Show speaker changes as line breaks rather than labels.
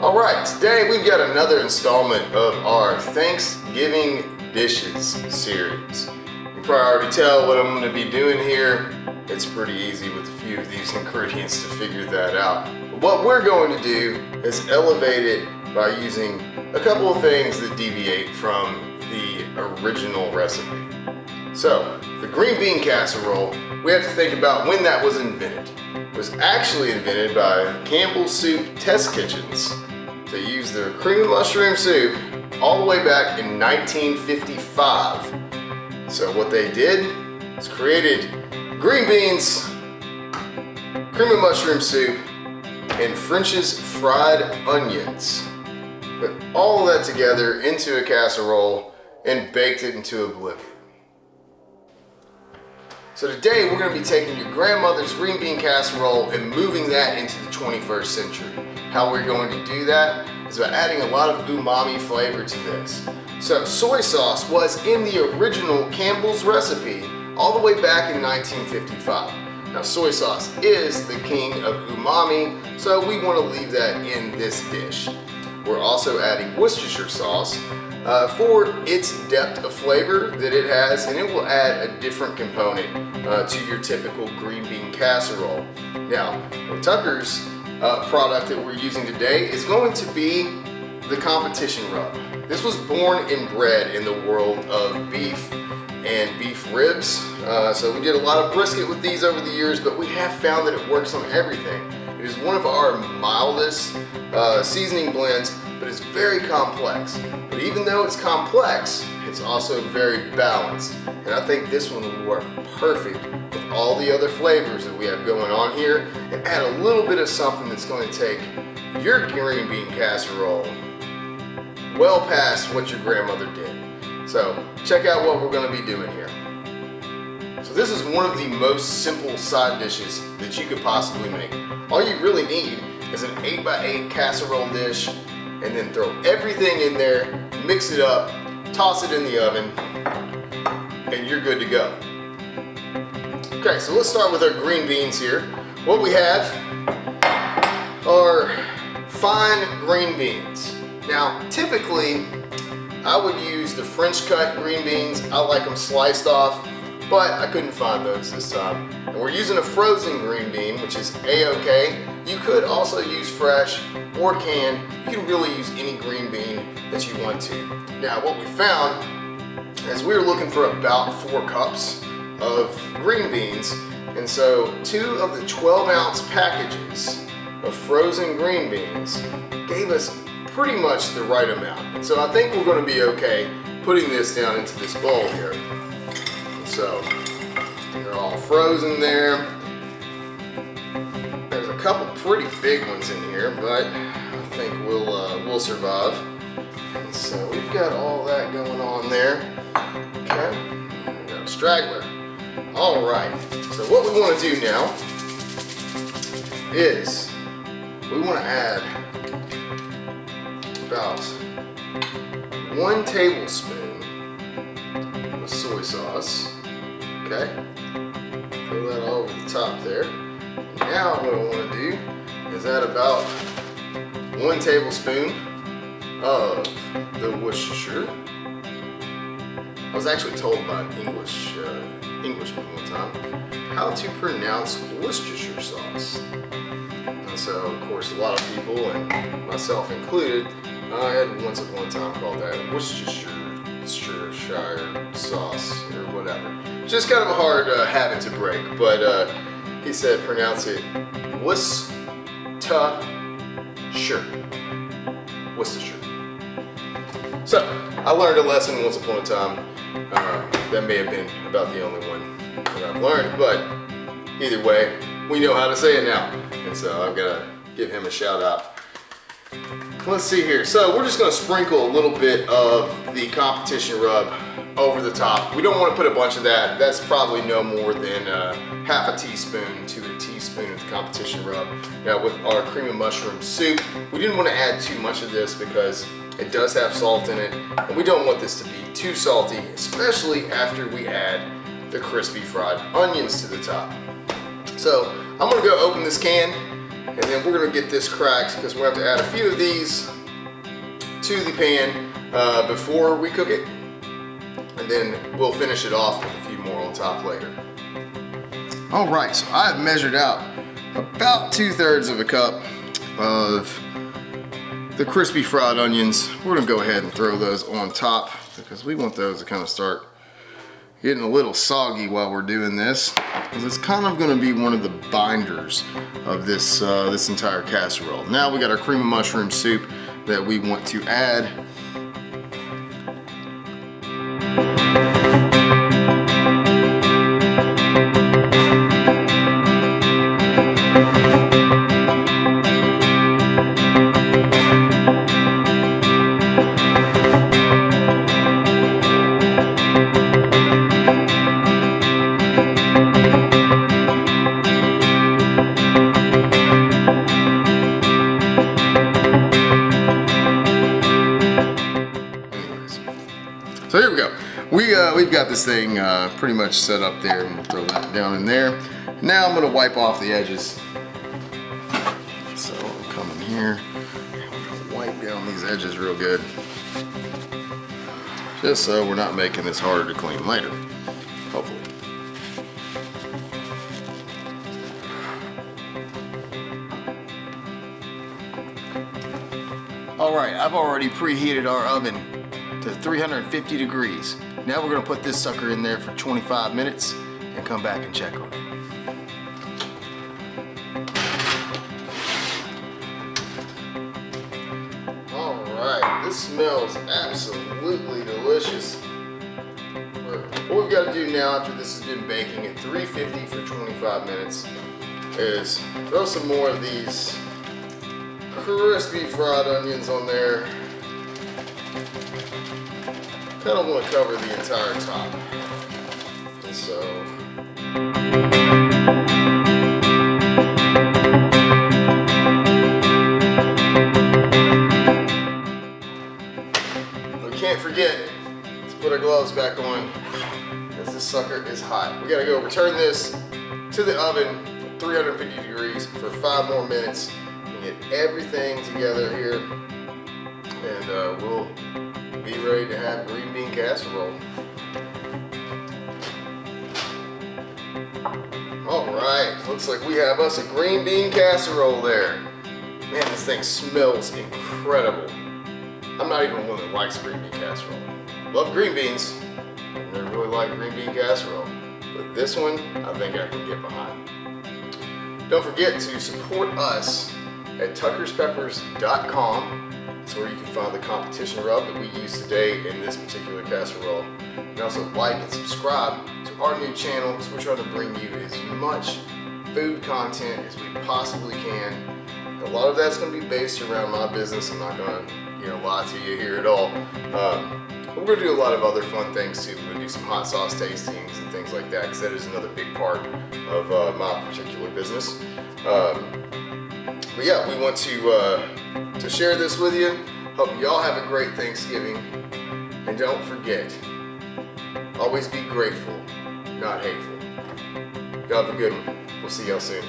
All right, today we've got another installment of our Thanksgiving Dishes series. You can probably already tell what I'm going to be doing here. It's pretty easy with a few of these ingredients to figure that out. But what we're going to do is elevate it by using a couple of things that deviate from the original recipe. So, the green bean casserole, we have to think about when that was invented. It was actually invented by Campbell's Soup Test Kitchens. They used their cream and mushroom soup all the way back in 1955. So what they did is created green beans, cream and mushroom soup, and French's fried onions. Put all of that together into a casserole and baked it into oblivion. So today we're going to be taking your grandmother's green bean casserole and moving that into the 21st century. How we're going to do that is by adding a lot of umami flavor to this. So soy sauce was in the original Campbell's recipe all the way back in 1955. Now soy sauce is the king of umami, so we want to leave that in this dish. We're also adding Worcestershire sauce for its depth of flavor that it has, and it will add a different component to your typical green bean casserole. Now, Tucker's product that we're using today is going to be the competition rub. This was born and bred in the world of beef and beef ribs. So we did a lot of brisket with these over the years, but we have found that it works on everything. It is one of our mildest seasoning blends, but it's very complex. But even though it's complex, it's also very balanced. And I think this one will work perfect with all the other flavors that we have going on here and add a little bit of something that's going to take your green bean casserole well past what your grandmother did. So check out what we're going to be doing here. So this is one of the most simple side dishes that you could possibly make. All you really need is an 8x8 casserole dish, and then throw everything in there, mix it up, toss it in the oven, and you're good to go. Okay, so let's start with our green beans here. What we have are fine green beans. Now, typically, I would use the French cut green beans. I like them sliced off, but I couldn't find those this time. And we're using a frozen green bean, which is A-OK. You could also use fresh or canned. You can really use any green bean that you want to. Now, what we found is we were looking for about 4 cups of green beans. And so 2 of the 12-ounce packages of frozen green beans gave us pretty much the right amount. And so I think we're going to be okay putting this down into this bowl here. So they're all frozen there. There's a couple pretty big ones in here, but I think we'll survive. And so we've got all that going on there. Okay, we got a straggler. All right. So what we want to do now is we want to add about 1 tablespoon of soy sauce. Okay, throw that all over the top there. Now what I want to do is add about 1 tablespoon of the Worcestershire. I was actually told by an Englishman one time how to pronounce Worcestershire sauce. And so, of course, a lot of people, and myself included, I had once upon a time called that Worcestershire sauce or whatever. Just kind of a hard habit to break, but he said pronounce it Worcestershire. So I learned a lesson once upon a time. That may have been about the only one that I've learned, but either way, we know how to say it now. And so I've got to give him a shout out. Let's see here. So we're just going to sprinkle a little bit of the competition rub over the top. We don't want to put a bunch of that. That's probably no more than half a teaspoon to a teaspoon of the competition rub. Now with our cream and mushroom soup, we didn't want to add too much of this because it does have salt in it, and we don't want this to be too salty, especially after we add the crispy fried onions to the top. So I'm going to go open this can And then we're gonna get this cracked because we're gonna have to add a few of these to the pan before we cook it. And then we'll finish it off with a few more on top later. All right, so I've measured out about 2/3 of a cup of the crispy fried onions. We're gonna go ahead and throw those on top because we want those to kind of start getting a little soggy while we're doing this, because it's kind of gonna be one of the binders of this, this entire casserole. Now we got our cream of mushroom soup that we want to add. So here we go. We've got this thing pretty much set up there, and we'll throw that down in there. Now I'm gonna wipe off the edges. So I'll come in here, and we're gonna wipe down these edges real good, just so we're not making this harder to clean later, hopefully. All right, I've already preheated our oven to 350 degrees. Now we're gonna put this sucker in there for 25 minutes and come back and check on it. All right, this smells absolutely delicious. What we've got to do now after this has been baking at 350 for 25 minutes is throw some more of these crispy fried onions on there. Kind of want to cover the entire top. And so we can't forget to put our gloves back on, because this sucker is hot. We gotta go return this to the oven, 350 degrees for 5 more minutes, and get everything together here, and we'll be ready to have green bean casserole. All right, looks like we have us a green bean casserole there. Man, this thing smells incredible. I'm not even one that likes green bean casserole. Love green beans, I never really liked green bean casserole, but this one, I think I can get behind. Don't forget to support us at tuckerspeppers.com. That's where you can find the competition rub that we use today in this particular casserole. You can also like and subscribe to our new channel, because we're trying to bring you as much food content as we possibly can. A lot of that's going to be based around my business. I'm not going to lie to you here at all. But we're going to do a lot of other fun things too. We're going to do some hot sauce tastings and things like that, because that is another big part of my particular business. But yeah, we want to share this with you. Hope y'all have a great Thanksgiving. And don't forget, always be grateful, not hateful. Y'all have a good one. We'll see y'all soon.